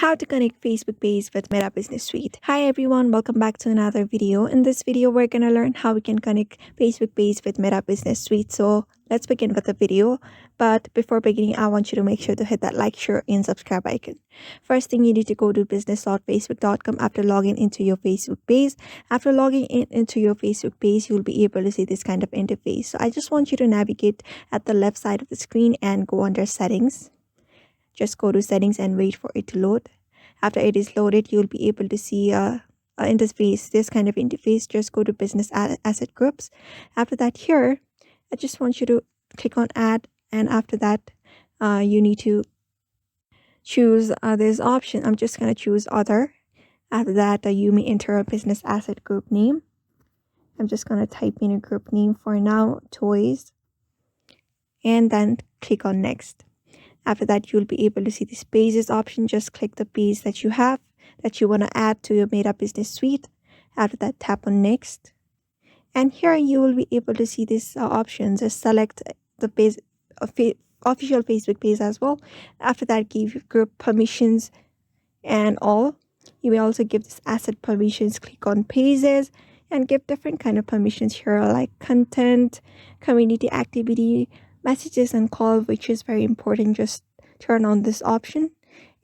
How to connect Facebook page with Meta Business Suite. Hi everyone, welcome back to another video. In this video, we're gonna learn how we can connect Facebook page with Meta Business Suite. So let's begin with the video. But before beginning, I want you to make sure to hit that like, share, and subscribe icon. First thing, you need to go to business.facebook.com after logging into your Facebook page. After logging into your Facebook page, you'll be able to see this kind of interface. So I just want you to navigate at the left side of the screen and go under settings. Just go to settings and wait for it to load. After it is loaded, you'll be able to see interface, this kind of interface. Just go to business asset groups. After that, here I just want you to click on add, and after that you need to choose this option. I'm just going to choose other. After that, you may enter a business asset group name. I'm just going to type in a group name for now, toys, and then click on next. After that, you'll be able to see this pages option. Just click the page that you have that you want to add to your Meta Business Suite. After that, tap on next, and here you will be able to see these options. Just select the page, official Facebook page as well. After that, give group permissions and all. You may also give this asset permissions. Click on pages and give different kind of permissions here, like content, community activity, messages, and call, which is very important. Just turn on this option,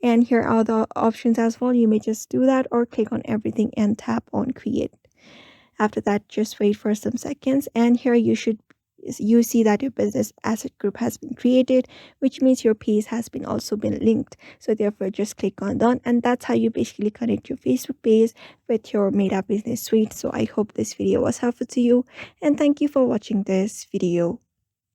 and here are the options as well. You may just do that or click on everything and tap on create. After that, just wait for some seconds, and here you see that your business asset group has been created, which means your page has been also been linked. So therefore, just click on done, and that's how you basically connect your Facebook page with your Meta Business Suite. So I hope this video was helpful to you, and thank you for watching this video.